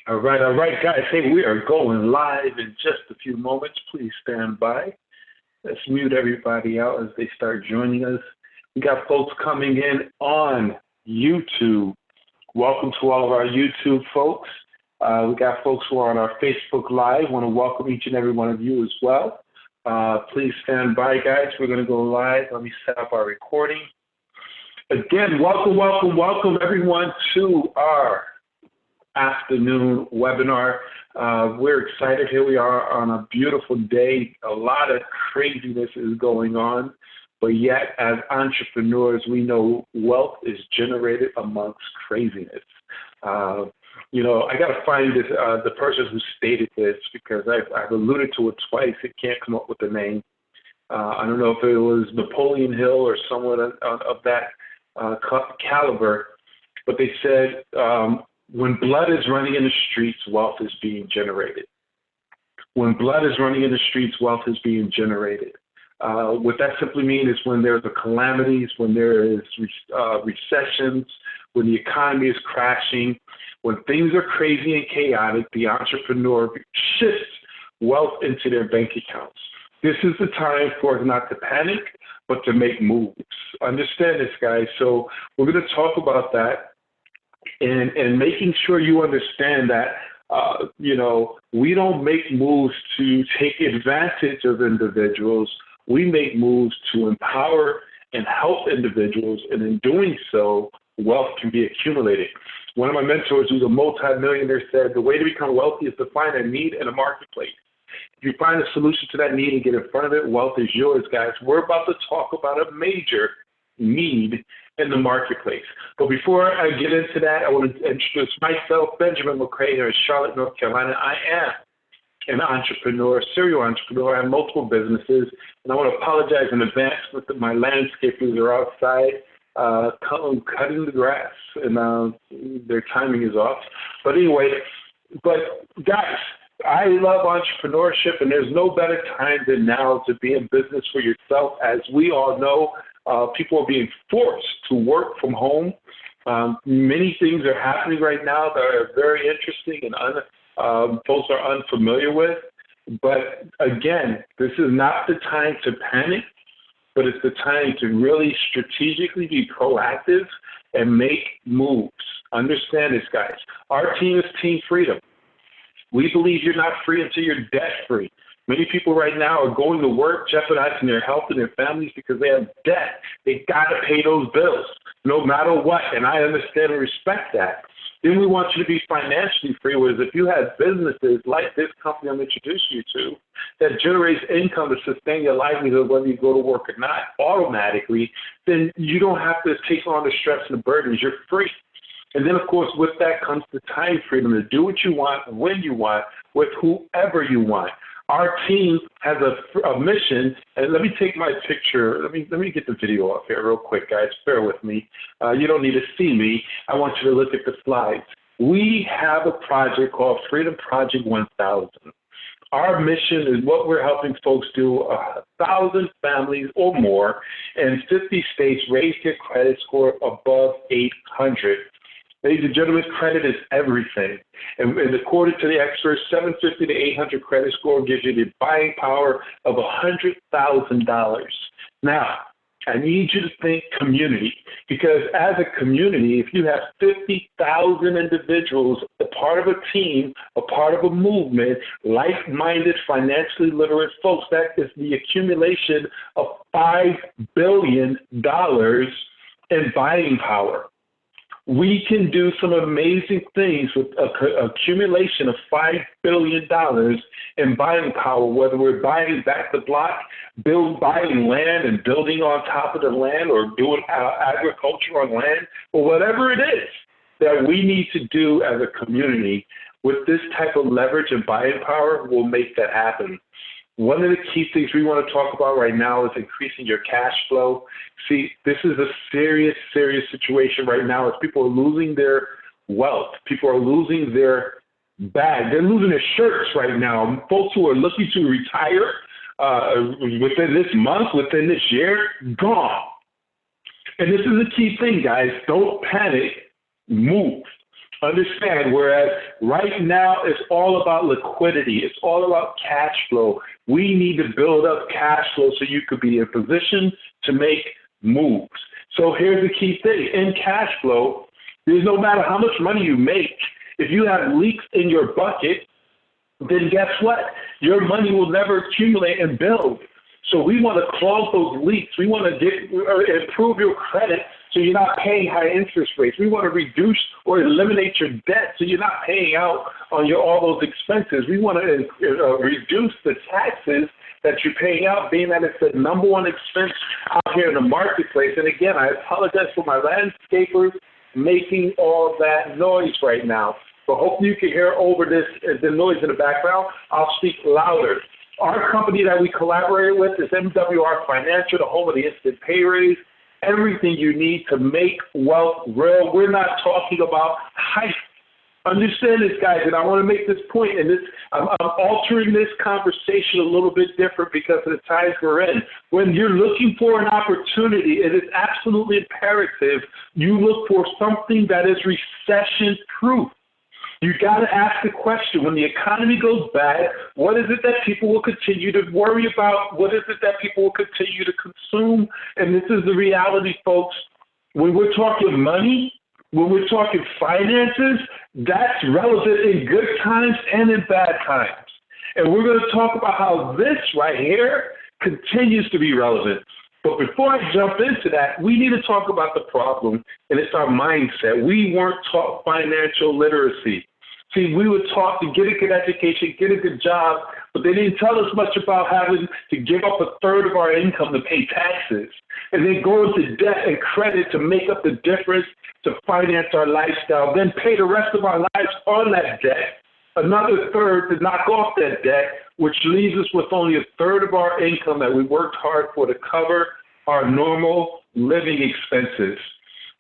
all right, guys. Hey, we are going live in just a few moments. Please stand by. Let's mute everybody out as they start joining us. We got folks coming in on YouTube. Welcome to all of our YouTube folks. We got folks who are on our Facebook Live. Want to welcome each and every one of you as well. Please stand by, guys. We're going to go live. Let me set up our recording. Again, welcome everyone to our afternoon webinar. We're excited. Here we are on a beautiful day. A lot of craziness is going on, but yet as entrepreneurs, we know wealth is generated amongst craziness. I got to find this, the person who stated this, because I've alluded to it twice. It can't come up with the name. I don't know if it was Napoleon Hill or someone of that caliber, but they said, when blood is running in the streets, wealth is being generated. When blood is running in the streets, wealth is being generated. What that simply means is when there's calamities, when there is recessions, when the economy is crashing, when things are crazy and chaotic, the entrepreneur shifts wealth into their bank accounts. This is the time for us not to panic, but to make moves. Understand this, guys. So we're going to talk about that and making sure you understand that, we don't make moves to take advantage of individuals. We make moves to empower and help individuals, and in doing so, wealth can be accumulated. One of my mentors, who's a multi-millionaire, said the way to become wealthy is to find a need in a marketplace. If you find a solution to that need and get in front of it, wealth is yours, guys. We're about to talk about a major need in the marketplace. But before I get into that, I want to introduce myself, Benjamin McCray, here in Charlotte, North Carolina. I am an entrepreneur, serial entrepreneur. I have multiple businesses, and I want to apologize in advance that my landscapers are outside cutting the grass, and their timing is off. But anyway, guys, I love entrepreneurship, and there's no better time than now to be in business for yourself. As we all know, people are being forced to work from home. Many things are happening right now that are very interesting and folks are unfamiliar with. But again, this is not the time to panic, but it's the time to really strategically be proactive and make moves. Understand this, guys. Our team is Team Freedom. We believe you're not free until you're debt-free. Many people right now are going to work, jeopardizing their health and their families because they have debt. They got to pay those bills no matter what, and I understand and respect that. Then we want you to be financially free, whereas if you have businesses like this company I'm introducing you to that generates income to sustain your livelihood whether you go to work or not automatically, then you don't have to take on the stress and the burdens. You're free. And then, of course, with that comes the time freedom to do what you want, when you want, with whoever you want. Our team has a mission, and let me take my picture. Let me get the video off here real quick, guys. Bear with me. You don't need to see me. I want you to look at the slides. We have a project called Freedom Project 1000. Our mission is what we're helping folks do, 1,000 families or more in 50 states raise their credit score above 800. Ladies and gentlemen, credit is everything. And according to the experts, 750 to 800 credit score gives you the buying power of $100,000. Now, I need you to think community, because as a community, if you have 50,000 individuals, a part of a team, a part of a movement, like-minded, financially literate folks, that is the accumulation of $5 billion in buying power. We can do some amazing things with accumulation of $5 billion in buying power, whether we're buying back the block, buying land and building on top of the land, or doing agriculture on land, or whatever it is that we need to do as a community. With this type of leverage and buying power, we'll make that happen. One of the key things we want to talk about right now is increasing your cash flow. See, this is a serious, serious situation right now as people are losing their wealth. People are losing their bag. They're losing their shirts right now. Folks who are looking to retire within this month, within this year, gone. And this is a key thing, guys. Don't panic. Move. Understand, whereas right now it's all about liquidity. It's all about cash flow. We need to build up cash flow so you could be in position to make moves. So here's the key thing. In cash flow, there's no matter how much money you make, if you have leaks in your bucket, then guess what? Your money will never accumulate and build. So we want to close those leaks. We want to improve your credit so you're not paying high interest rates. We want to reduce or eliminate your debt so you're not paying out on all those expenses. We want to reduce the taxes that you're paying out, being that it's the number one expense out here in the marketplace. And again, I apologize for my landscapers making all that noise right now. But hopefully you can hear over the noise in the background. I'll speak louder. Our company that we collaborate with is MWR Financial, the home of the instant pay raise. Everything you need to make wealth real. We're not talking about hype. Understand this, guys, and I want to make this point, and I'm altering this conversation a little bit different because of the times we're in. When you're looking for an opportunity, it is absolutely imperative you look for something that is recession-proof. You got to ask the question, when the economy goes bad, what is it that people will continue to worry about? What is it that people will continue to consume? And this is the reality, folks. When we're talking money, when we're talking finances, that's relevant in good times and in bad times. And we're going to talk about how this right here continues to be relevant. But before I jump into that, we need to talk about the problem, and it's our mindset. We weren't taught financial literacy. See, we were taught to get a good education, get a good job, but they didn't tell us much about having to give up a third of our income to pay taxes, and then go into debt and credit to make up the difference to finance our lifestyle, then pay the rest of our lives on that debt, another third to knock off that debt, which leaves us with only a third of our income that we worked hard for to cover our normal living expenses.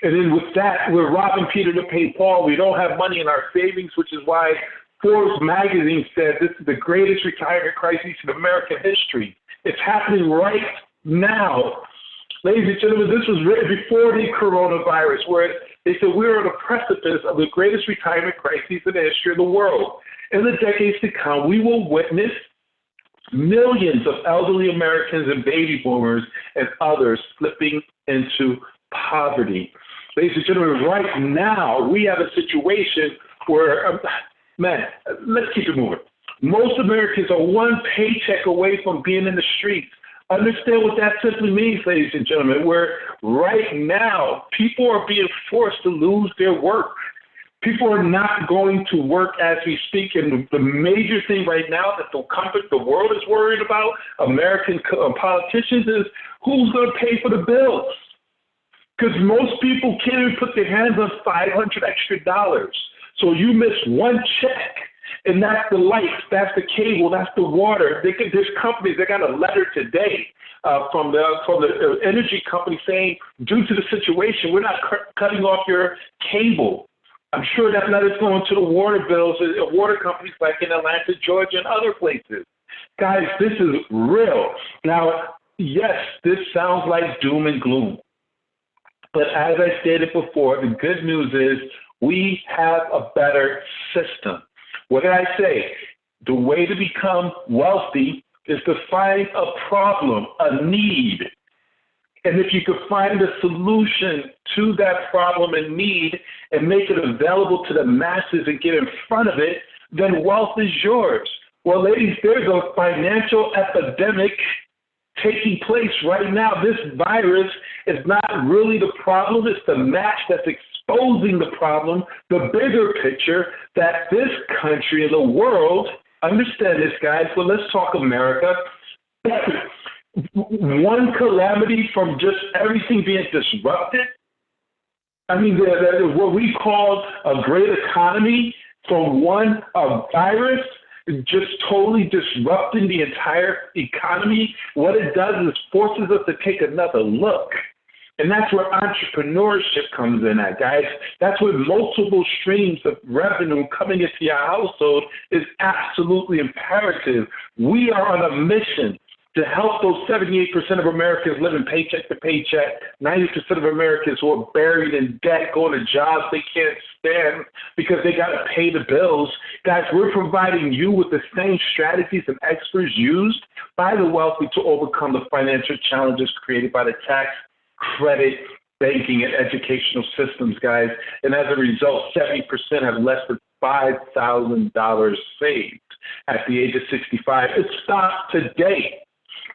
And then with that, we're robbing Peter to pay Paul. We don't have money in our savings, which is why Forbes magazine said this is the greatest retirement crisis in American history. It's happening right now. Ladies and gentlemen, this was written before the coronavirus, where they said we're on the precipice of the greatest retirement crisis in the history of the world. In the decades to come, we will witness millions of elderly Americans and baby boomers and others slipping into poverty. Ladies and gentlemen, right now, we have a situation where, let's keep it moving. Most Americans are one paycheck away from being in the streets. Understand what that simply means, ladies and gentlemen, where right now, people are being forced to lose their work. People are not going to work as we speak, and the major thing right now that the world is worried about, American politicians, is who's going to pay for the bills. Because most people can't even put their hands on $500 extra. So you miss one check, and that's the lights, that's the cable, that's the water. There's companies, they got a letter today from the energy company saying, due to the situation, we're not cutting off your cable. I'm sure that letter's going to the water bills, water companies like in Atlanta, Georgia, and other places. Guys, this is real. Now, yes, this sounds like doom and gloom. But as I stated before, the good news is we have a better system. What did I say? The way to become wealthy is to find a problem, a need. And if you could find a solution to that problem and need and make it available to the masses and get in front of it, then wealth is yours. Well, ladies, there's a financial epidemic taking place right now. This virus is not really the problem. It's the match that's exposing the problem, the bigger picture that this country and the world, understand this, guys, so let's talk America. One calamity from just everything being disrupted. I mean, what we call a great economy from one virus just totally disrupting the entire economy. What it does is forces us to take another look. And that's where entrepreneurship comes in at, guys. That's where multiple streams of revenue coming into your household is absolutely imperative. We are on a mission to help those 78% of Americans living paycheck to paycheck, 90% of Americans who are buried in debt, going to jobs they can't stand because they got to pay the bills. Guys, we're providing you with the same strategies and experts used by the wealthy to overcome the financial challenges created by the tax, credit, banking, and educational systems, guys. And as a result, 70% have less than $5,000 saved at the age of 65. It stopped today.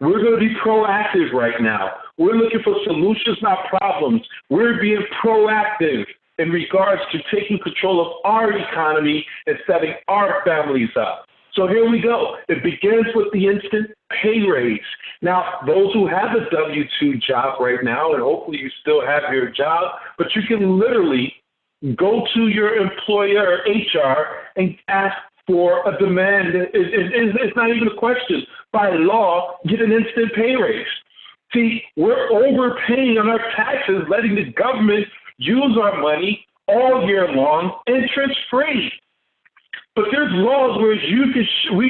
We're going to be proactive right now. We're looking for solutions, not problems. We're being proactive in regards to taking control of our economy and setting our families up. So here we go. It begins with the instant pay raise. Now, those who have a W-2 job right now, and hopefully you still have your job, but you can literally go to your employer, HR, and ask for a demand. It's not even a question. By law, get an instant pay raise. See, we're overpaying on our taxes, letting the government use our money all year long, interest-free. But there's laws where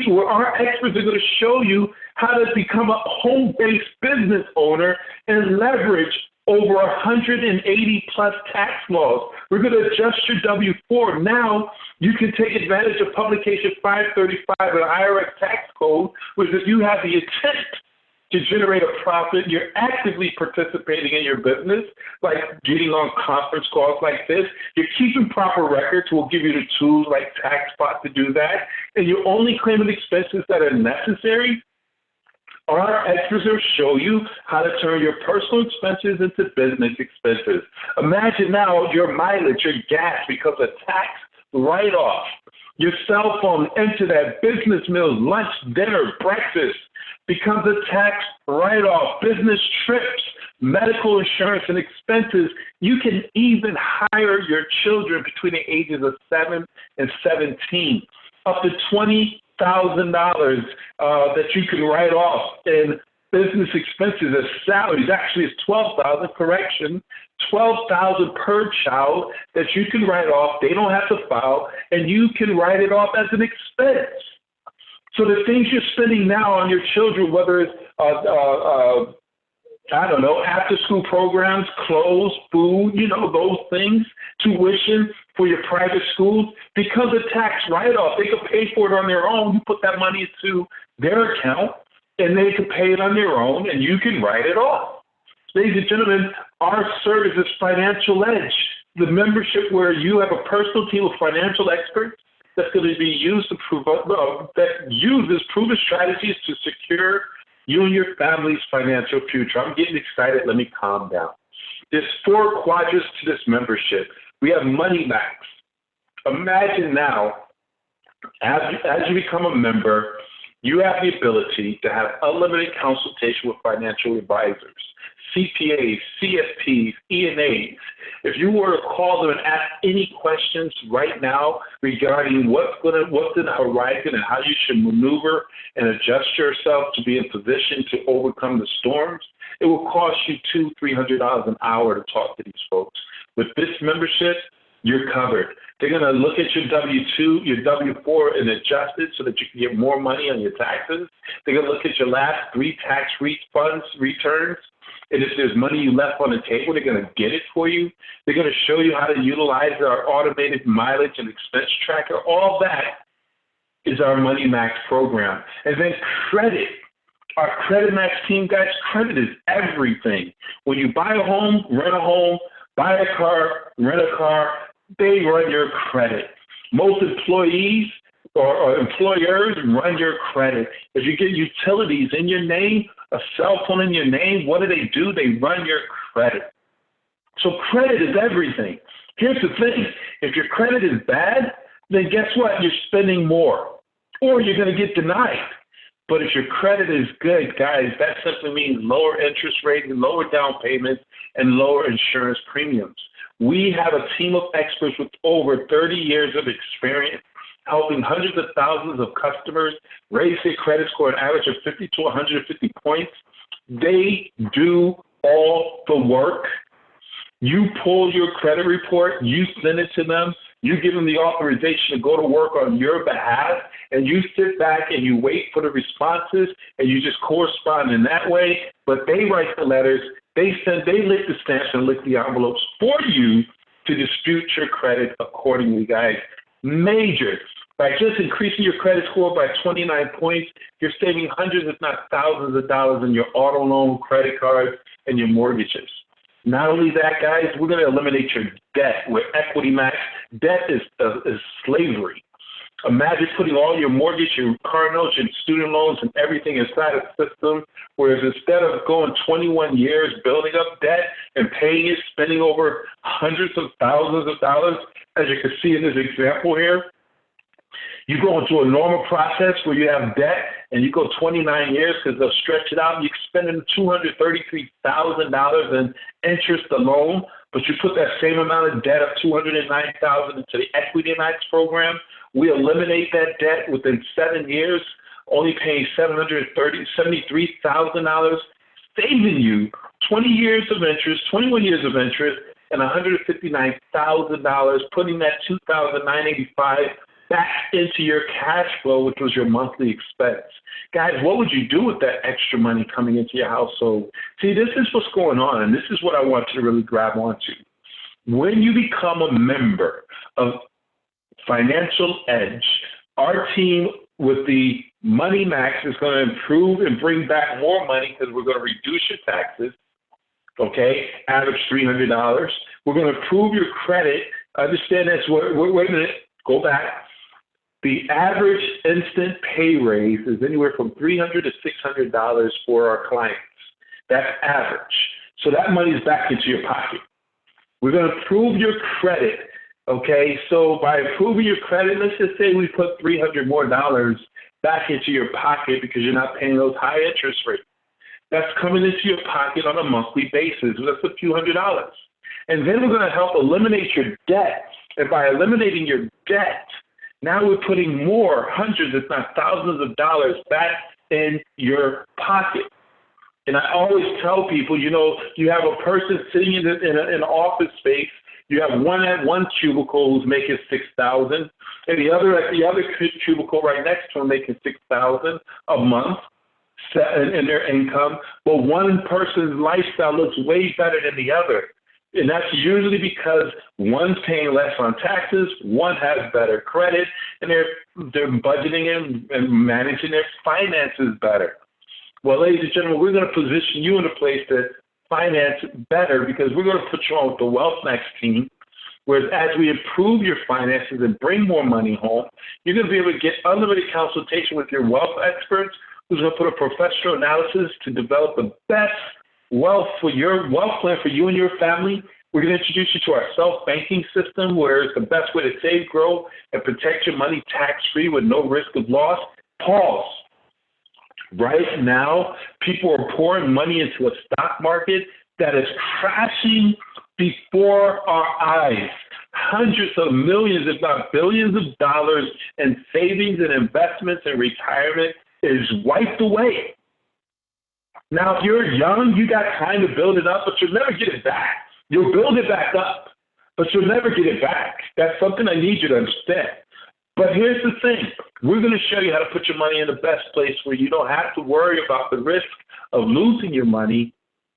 where our experts are going to show you how to become a home-based business owner and leverage over 180 plus tax laws. We're going to adjust your W-4. Now you can take advantage of Publication 535 of the IRS tax code, which if you have the intent to generate a profit, you're actively participating in your business, like getting on conference calls like this. You're keeping proper records. We'll give you the tools like TaxSpot to do that. And you're only claiming expenses that are necessary. Our experts will show you how to turn your personal expenses into business expenses. Imagine now your mileage, your gas becomes a tax write-off. Your cell phone, internet, business meals, lunch, dinner, breakfast becomes a tax write-off. Business trips, medical insurance, and expenses. You can even hire your children between the ages of 7 and 17, up to $20,000 that you can write off in business expenses as salaries. Actually, it's $12,000. Correction, $12,000 per child that you can write off. They don't have to file, and you can write it off as an expense. So the things you're spending now on your children, whether it's after-school programs, clothes, food, those things, tuition for your private schools, because of tax write-off, they could pay for it on their own. You put that money into their account, and they can pay it on their own, and you can write it off. Ladies and gentlemen, our service is Financial Edge, the membership where you have a personal team of financial experts that's going to be used to that uses proven strategies to secure you and your family's financial future. I'm getting excited. Let me calm down. There's 4 quadrants to this membership. We have Money Max. Imagine now, as you become a member, you have the ability to have unlimited consultation with financial advisors, CPAs, CFPs, E&As. If you were to call them and ask any questions right now regarding what's in the horizon and how you should maneuver and adjust yourself to be in position to overcome the storms, it will cost you $200-300 an hour to talk to these folks. With this membership, you're covered. They're going to look at your W-2, your W-4, and adjust it so that you can get more money on your taxes. They're going to look at your last 3 tax returns. And if there's money you left on the table, they're going to get it for you. They're going to show you how to utilize our automated mileage and expense tracker. All that is our Money Max program. And then credit. Our Credit Max team, guys, credit is everything. When you buy a home, rent a home, buy a car, rent a car, they run your credit. Most employees or employers run your credit. If you get utilities in your name, a cell phone in your name, what do? They run your credit. So credit is everything. Here's the thing. If your credit is bad, then guess what? You're spending more, or you're going to get denied. But if your credit is good, guys, that simply means lower interest rates, lower down payments, and lower insurance premiums. We have a team of experts with over 30 years of experience helping hundreds of thousands of customers raise their credit score an average of 50 to 150 points. They do all the work. You pull your credit report, you send it to them, you give them the authorization to go to work on your behalf, and you sit back and you wait for the responses and you just correspond in that way. But they write the letters, they lick the stamps and lick the envelopes for you to dispute your credit accordingly, guys. Major. By just increasing your credit score by 29 points, you're saving hundreds, if not thousands of dollars in your auto loan, credit cards, and your mortgages. Not only that, guys, we're going to eliminate your debt with Equity Max. Debt is slavery. Imagine putting all your mortgage, your car notes, your student loans, and everything inside a system, whereas instead of going 21 years building up debt and paying it, spending over hundreds of thousands of dollars, as you can see in this example here, you go into a normal process where you have debt and you go 29 years because they'll stretch it out and you're spending $233,000 in interest alone, but you put that same amount of debt of $209,000 into the Equity Max program. We eliminate that debt within 7 years, only paying $73,000, saving you 20 years of interest, 21 years of interest, and $159,000, putting that $2,985 back into your cash flow, which was your monthly expense. Guys, what would you do with that extra money coming into your household? See, this is what's going on, and this is what I want you to really grab onto. When you become a member of Financial Edge, our team with the Money Max is going to improve and bring back more money because we're going to reduce your taxes, okay, average $300. We're going to improve your credit. Understand this. Wait a minute. Go back. The average instant pay raise is anywhere from $300 to $600 for our clients. That's average. So that money is back into your pocket. We're going to improve your credit, okay? So by improving your credit, let's just say we put $300 more back into your pocket because you're not paying those high interest rates. That's coming into your pocket on a monthly basis. That's a few $100s. And then we're going to help eliminate your debt. And by eliminating your debt, now we're putting more, hundreds, if not thousands of dollars back in your pocket. And I always tell people, you know, you have a person sitting in an office space. You have one at one cubicle who's making $6,000, and the other at the other cubicle right next to him making $6,000 a month in their income. But one person's lifestyle looks way better than the other. And that's usually because one's paying less on taxes, one has better credit, and they're budgeting and managing their finances better. Well, ladies and gentlemen, we're going to position you in a place to finance better because we're going to put you on with the Wealth Max team, whereas as we improve your finances and bring more money home, you're going to be able to get unlimited consultation with your wealth experts who's going to put a professional analysis to develop the best wealth for your wealth plan for you and your family. We're going to introduce you to our self-banking system, where it's the best way to save, grow, and protect your money tax-free with no risk of loss. Pause. Right now, people are pouring money into a stock market that is crashing before our eyes. Hundreds of millions, if not billions of dollars in savings and investments and retirement is wiped away. Now, if you're young, you got time to build it up, but you'll never get it back. You'll build it back up, but you'll never get it back. That's something I need you to understand. But here's the thing. We're going to show you how to put your money in the best place where you don't have to worry about the risk of losing your money.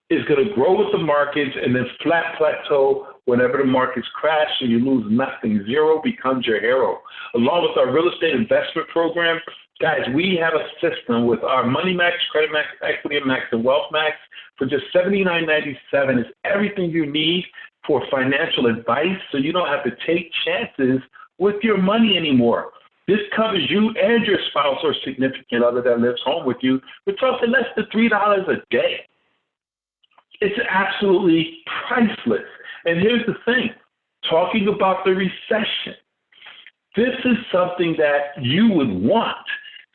It's going to grow with the markets and then flat plateau whenever the markets crash and you lose nothing. Zero becomes your hero. Along with our real estate investment program, guys, we have a system with our Money Max, Credit Max, Equity Max, and Wealth Max for just $79.97. It's everything you need for financial advice so you don't have to take chances with your money anymore. This covers you and your spouse or significant other that lives home with you. We're talking less than $3 a day. It's absolutely priceless. And here's the thing, talking about the recession, this is something that you would want.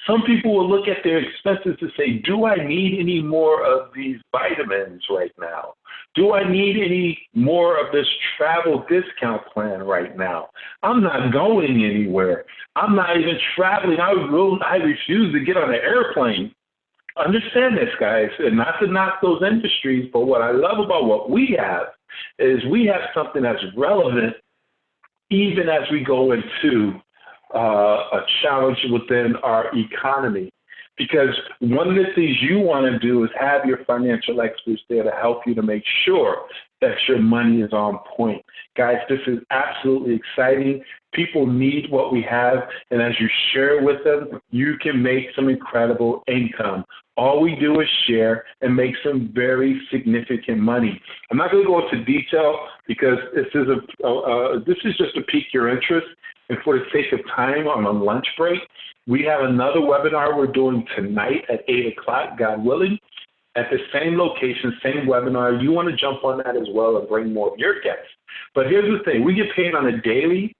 Some people will look at their expenses to say, do I need any more of these vitamins right now? Do I need any more of this travel discount plan right now? I'm not going anywhere. I'm not even traveling. I refuse to get on an airplane. Understand this, guys, and not to knock those industries, but what I love about what we have is we have something that's relevant even as we go into a challenge within our economy. Because one of the things you want to do is have your financial experts there to help you to make sure that your money is on point. Guys, this is absolutely exciting. People need what we have, and as you share with them, you can make some incredible income. All we do is share and make some very significant money. I'm not going to go into detail because this is just to pique your interest, and for the sake of time on a lunch break, we have another webinar we're doing tonight at 8 o'clock, God willing, at the same location, same webinar. You want to jump on that as well and bring more of your guests. But here's the thing. We get paid on a daily,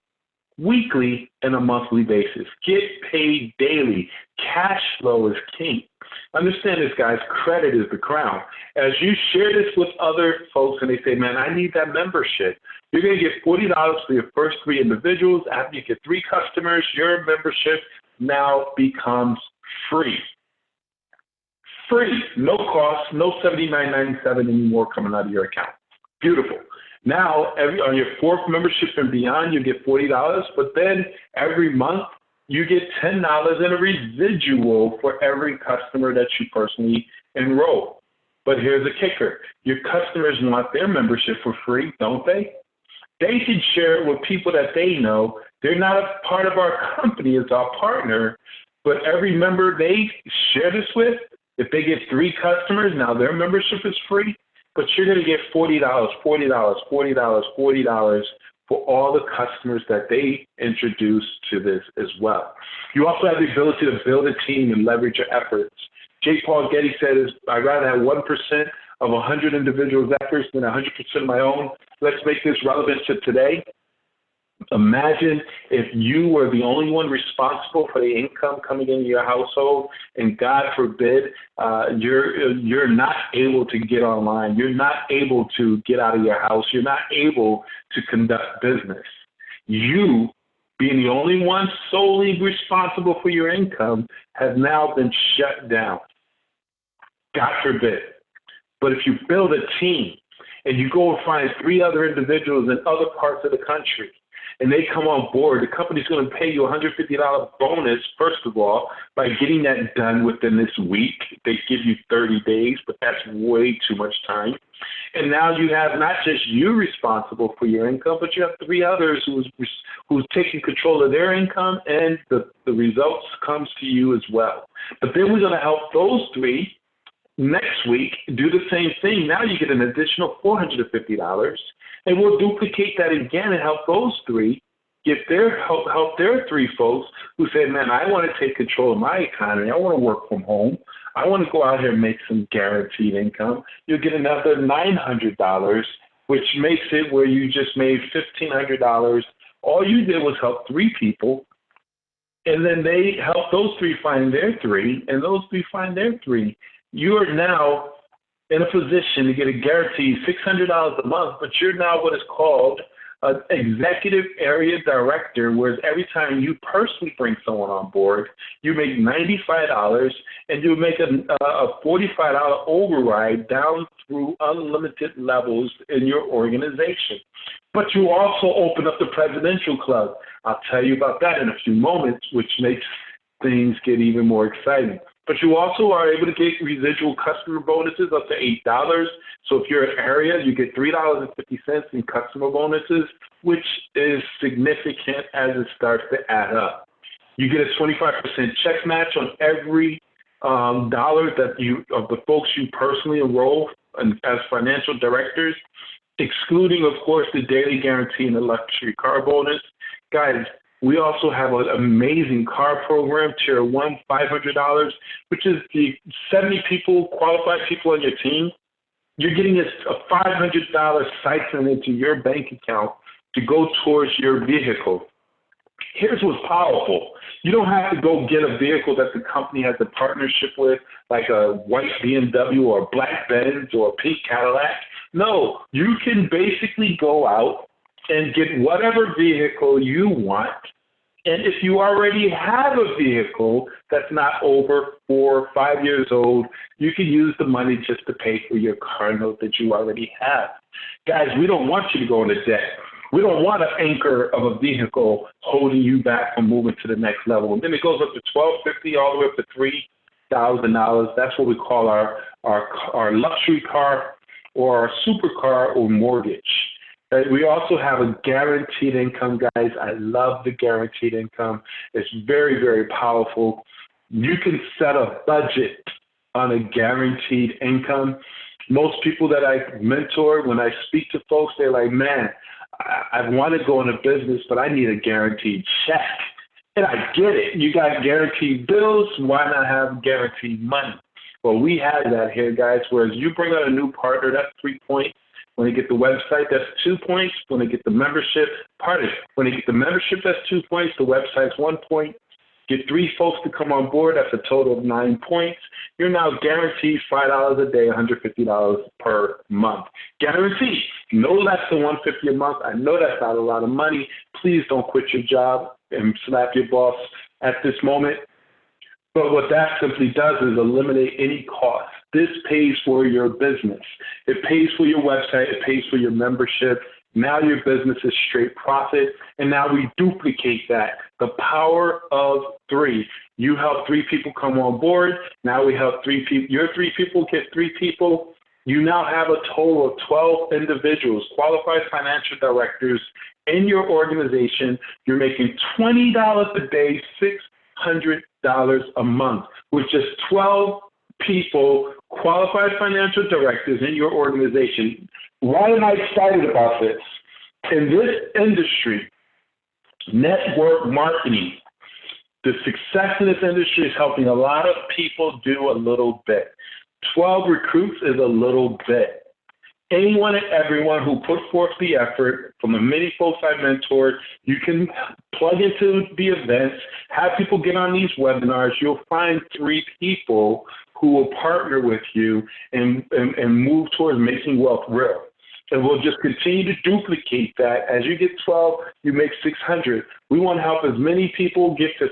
weekly, and a monthly basis. Get paid daily. Cash flow is king. Understand this, guys. Credit is the crown. As you share this with other folks and they say, man, I need that membership, you're going to get $40 for your first 3 individuals. After you get 3 customers, your membership now becomes free. Free, no cost, no $79.97 anymore coming out of your account. Beautiful. Now, on your 4th membership and beyond, you get $40, but then every month you get $10 in a residual for every customer that you personally enroll. But here's the kicker. Your customers want their membership for free, don't they? They can share it with people that they know. They're not a part of our company as our partner, but every member they share this with, if they get 3 customers, now their membership is free, but you're going to get $40, $40, $40, $40 for all the customers that they introduce to this as well. You also have the ability to build a team and leverage your efforts. J. Paul Getty said, I'd rather have 1% of 100 individuals' efforts than 100% of my own. Let's make this relevant to today. Imagine if you were the only one responsible for the income coming into your household, and God forbid, you're not able to get online. You're not able to get out of your house. You're not able to conduct business. You, being the only one solely responsible for your income, has now been shut down. God forbid. But if you build a team and you go and find 3 other individuals in other parts of the country, and they come on board, the company's going to pay you a $150 bonus, first of all, by getting that done within this week. They give you 30 days, but that's way too much time. And now you have not just you responsible for your income, but you have 3 others who's taking control of their income, and the results comes to you as well. But then we're going to help those 3 next week do the same thing. Now you get an additional $450, and we'll duplicate that again and help those 3 get help their 3 folks who say, man, I want to take control of my economy. I want to work from home. I want to go out here and make some guaranteed income. You'll get another $900, which makes it where you just made $1,500. All you did was help 3 people, and then they help those 3 find their 3, and those 3 find their 3. You are now in a position to get a guaranteed $600 a month, but you're now what is called an executive area director, whereas every time you personally bring someone on board, you make $95 and you make a $45 override down through unlimited levels in your organization. But you also open up the presidential club. I'll tell you about that in a few moments, which makes things get even more exciting. But you also are able to get residual customer bonuses up to $8. So if you're an area, you get $3.50 in customer bonuses, which is significant as it starts to add up. You get a 25% check match on every dollar that of the folks you personally enroll as financial directors, excluding, of course, the daily guarantee and the luxury car bonus. Guys, we also have an amazing car program, Tier 1, $500, which is the 70 people, qualified people on your team. You're getting a $500 siphoned into your bank account to go towards your vehicle. Here's what's powerful. You don't have to go get a vehicle that the company has a partnership with, like a white BMW or a black Benz or a pink Cadillac. No, you can basically go out and get whatever vehicle you want. And if you already have a vehicle that's not over 4 or 5 years old, you can use the money just to pay for your car note that you already have. Guys, we don't want you to go into debt. We don't want an anchor of a vehicle holding you back from moving to the next level. And then it goes up to $1,250 all the way up to $3,000. That's what we call our luxury car or our supercar or mortgage. We also have a guaranteed income, guys. I love the guaranteed income. It's very, very powerful. You can set a budget on a guaranteed income. Most people that I mentor, when I speak to folks, they're like, man, I want to go into business, but I need a guaranteed check. And I get it. You got guaranteed bills. Why not have guaranteed money? Well, we have that here, guys, whereas you bring on a new partner, that's 3 points. When they get the website, that's 2 points. When they get the membership, when they get the membership, that's 2 points. The website's 1 point. Get 3 folks to come on board, that's a total of 9 points. You're now guaranteed $5 a day, $150 per month. Guaranteed. No less than $150 a month. I know that's not a lot of money. Please don't quit your job and slap your boss at this moment. But what that simply does is eliminate any cost. This pays for your business. It pays for your website. It pays for your membership. Now your business is straight profit, and now we duplicate that. The power of 3. You help 3 people come on board. Now we help 3 people. Your 3 people get 3 people. You now have a total of 12 individuals, qualified financial directors in your organization. You're making $20 a day, $600 a month, with just 12 people, qualified financial directors in your organization. Why am I excited about this? In this industry, network marketing, the success in this industry is helping a lot of people do a little bit. 12 recruits is a little bit. Anyone and everyone who put forth the effort, from the many folks I mentored, you can plug into the events, have people get on these webinars. You'll find 3 people who will partner with you and move towards making wealth real. And we'll just continue to duplicate that. As you get 12, you make 600. We want to help as many people get to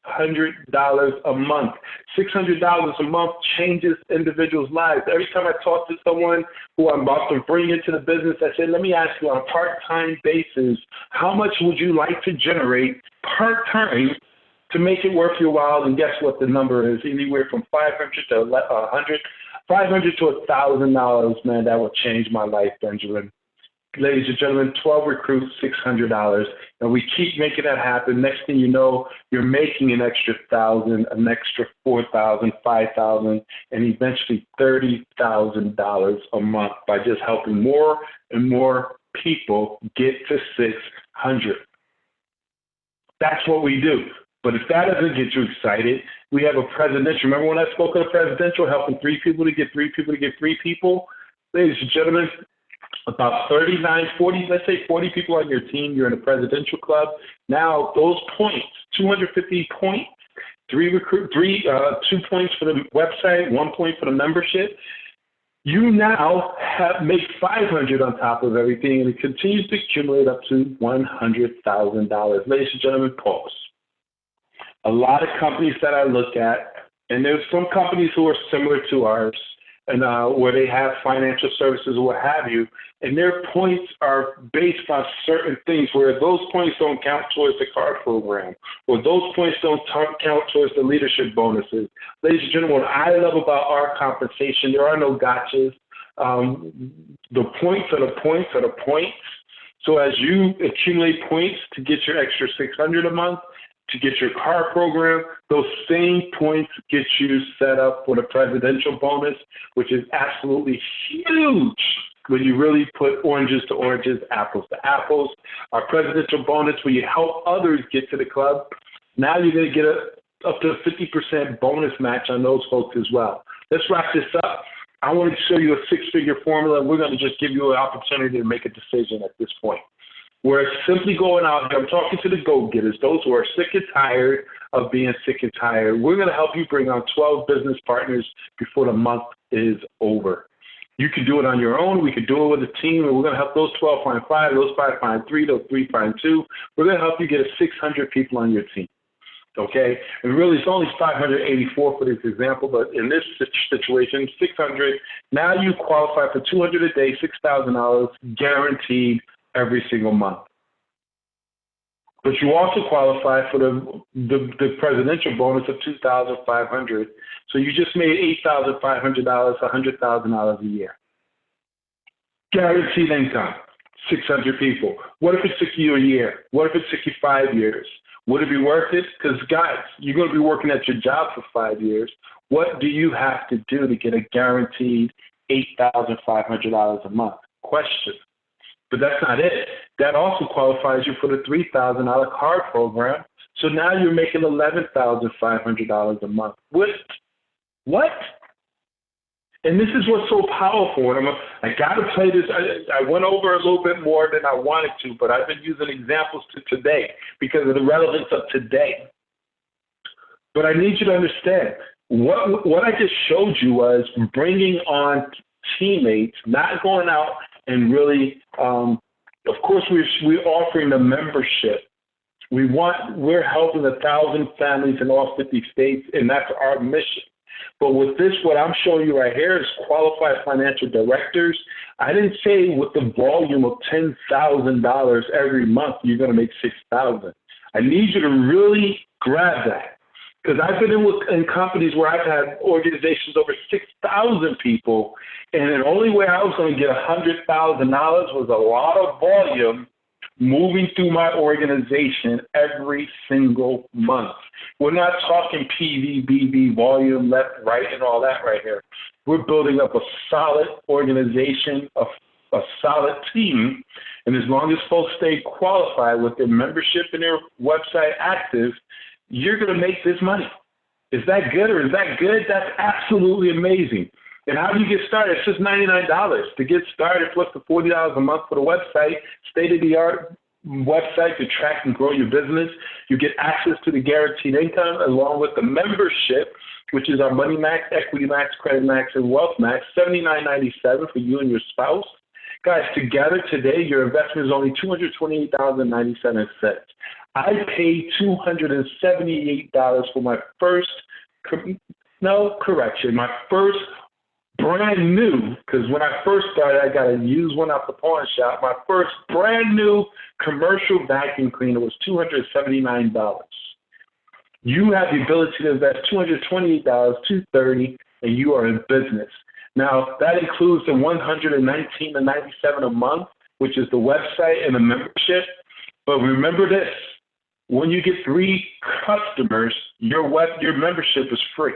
$600 a month. $600 a month changes individuals' lives. Every time I talk to someone who I'm about to bring into the business, I say, let me ask you on a part-time basis, how much would you like to generate part-time to make it worth your while? And guess what the number is? Anywhere from $500 to $100. $500 to $1,000, man, that will change my life, Benjamin. Ladies and gentlemen, 12 recruits, $600, and we keep making that happen. Next thing you know, you're making an extra $1,000, an extra $4,000, $5,000, and eventually $30,000 a month by just helping more and more people get to 600. That's what we do. But if that doesn't get you excited, we have a presidential. Remember when I spoke of the presidential, helping 3 people to get 3 people to get 3 people? Ladies and gentlemen, about 39, 40, let's say 40 people on your team, you're in a presidential club. Now those points, 250 points, 2 points for the website, 1 point for the membership. You now make 500 on top of everything, and it continues to accumulate up to $100,000. Ladies and gentlemen, pause. A lot of companies that I look at, and there's some companies who are similar to ours, and where they have financial services or what have you, and their points are based on certain things where those points don't count towards the card program, or those points don't count towards the leadership bonuses. Ladies and gentlemen, what I love about our compensation, there are no gotchas. The points are the points are the points. So as you accumulate points to get your extra $600 a month, to get your car program, those same points get you set up for the presidential bonus, which is absolutely huge when you really put oranges to oranges, apples to apples. Our presidential bonus, where you help others get to the club, now you're going to get up to a 50% bonus match on those folks as well. Let's wrap this up. I want to show you a 6-figure formula. We're going to just give you an opportunity to make a decision at this point. We're simply going out here. I'm talking to the go-getters, those who are sick and tired of being sick and tired. We're going to help you bring on 12 business partners before the month is over. You can do it on your own. We can do it with a team, and we're going to help those 12 find 5, those 5 find 3, those 3 find 2. We're going to help you get 600 people on your team. Okay? And really, it's only 584 for this example, but in this situation, 600. Now you qualify for $200 a day, $6,000 guaranteed every single month. But you also qualify for the presidential bonus of $2,500. So you just made $8,500, $100,000 a year. Guaranteed income, 600 people. What if it took you a year? What if it took you 5 years? Would it be worth it? Because, guys, you're going to be working at your job for 5 years. What do you have to do to get a guaranteed $8,500 a month? Question. But that's not it. That also qualifies you for the $3,000 card program. So now you're making $11,500 a month. What? And this is what's so powerful. And I got to play this. I went over a little bit more than I wanted to, but I've been using examples to today because of the relevance of today. But I need you to understand, what I just showed you was bringing on teammates, not going out and really, of course, we're offering the membership. We're helping 1,000 families in all 50 states, and that's our mission. But with this, what I'm showing you right here is qualified financial directors. I didn't say with the volume of $10,000 every month, you're going to make $6,000. I need you to really grab that. Because I've been in companies where I've had organizations over 6,000 people, and the only way I was going to get $100,000 was a lot of volume moving through my organization every single month. We're not talking PVBB, volume, left, right, and all that right here. We're building up a solid organization, a solid team, and as long as folks stay qualified with their membership and their website active, you're going to make this money. Is that good or is that good? That's absolutely amazing. And how do you get started? It's just $99 to get started, plus the $40 a month for the website, state-of-the-art website to track and grow your business. You get access to the guaranteed income along with the membership, which is our Money Max, Equity Max, Credit Max, and Wealth Max, $79.97 for you and your spouse. Guys, together today, your investment is only $228.97. I paid $278 for my first, my first brand new, because when I first started, I got a used one out the pawn shop. My first brand new commercial vacuum cleaner was $279. You have the ability to invest $228, $230, and you are in business. Now, that includes the $119.97 a month, which is the website and the membership. But remember this, when you get 3 customers, your membership is free.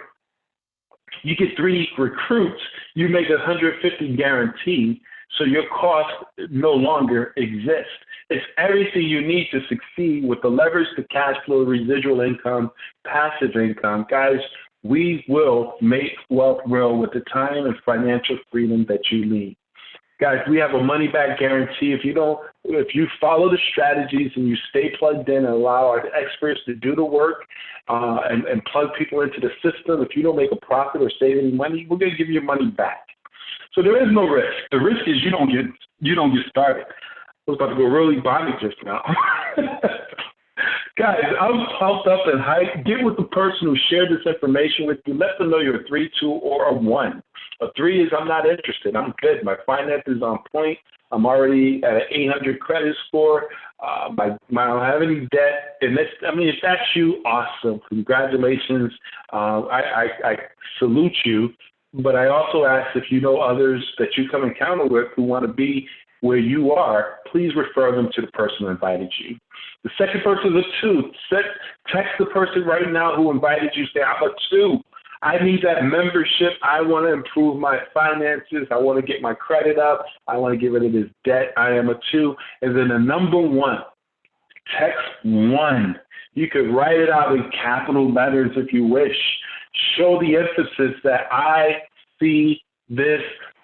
You get 3 recruits, you make $150 guaranteed, so your cost no longer exists. It's everything you need to succeed with the leverage, the cash flow, residual income, passive income. Guys, we will make wealth real with the time and financial freedom that you need. Guys, we have a money-back guarantee. If you follow the strategies and you stay plugged in and allow our experts to do the work and plug people into the system, if you don't make a profit or save any money, we're going to give you your money back. So there is no risk. The risk is you don't get started. I was about to go really body just now. Guys, I'm pumped up and hyped. Get with the person who shared this information with you. Let them know you're a 3, 2, or a 1. A 3 is I'm not interested. I'm good. My finances is on point. I'm already at an 800 credit score. I don't have any debt. And if that's you, awesome. Congratulations. I salute you. But I also ask if you know others that you come encounter with who want to be where you are, please refer them to the person who invited you. The second person is a 2. Text the person right now who invited you. Say, I'm a 2. I need that membership. I want to improve my finances. I want to get my credit up. I want to get rid of this debt. I am a 2. And then the number 1, text 1. You could write it out in capital letters if you wish. Show the emphasis that I see this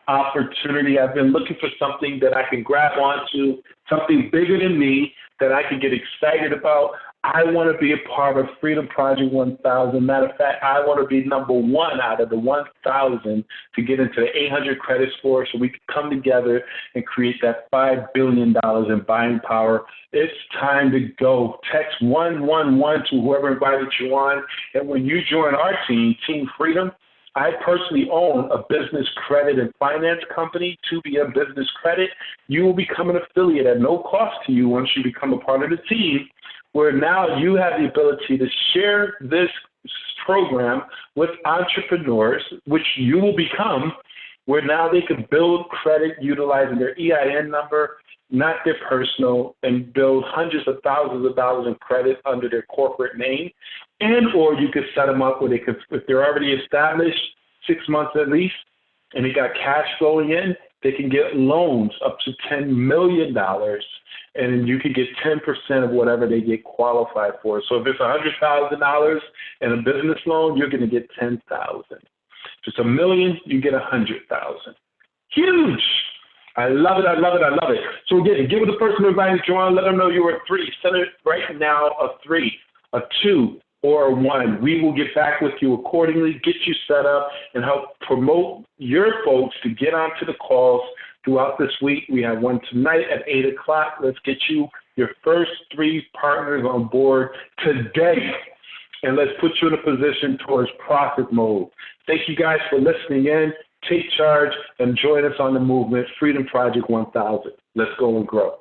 opportunity. I've been looking for something that I can grab onto, something bigger than me that I can get excited about. I want to be a part of Freedom Project 1000. Matter of fact, I want to be number 1 out of the 1,000 to get into the 800 credit score so we can come together and create that $5 billion in buying power. It's time to go. Text 111 to whoever invited you on. And when you join our team, Team Freedom, I personally own a business credit and finance company, 2BM Business Credit. You will become an affiliate at no cost to you once you become a part of the team, where now you have the ability to share this program with entrepreneurs, which you will become, where now they can build credit utilizing their EIN number, not their personal, and build hundreds of thousands of dollars in credit under their corporate name. And or you could set them up where they could, if they're already established, 6 months at least, and they got cash flowing in, they can get loans up to $10 million, and you can get 10% of whatever they get qualified for. So if it's $100,000 in a business loan, you're going to get $10,000. If it's $1 million, you get $100,000. Huge. I love it. I love it. I love it. So again, give it a person invited to join. Let them know you're a 3. Send it right now a 3, a 2, or a 1. We will get back with you accordingly, get you set up, and help promote your folks to get onto the calls throughout this week. We have one tonight at 8 o'clock. Let's get you your first 3 partners on board today, and let's put you in a position towards profit mode. Thank you guys for listening in. Take charge and join us on the movement, Freedom Project 1000. Let's go and grow.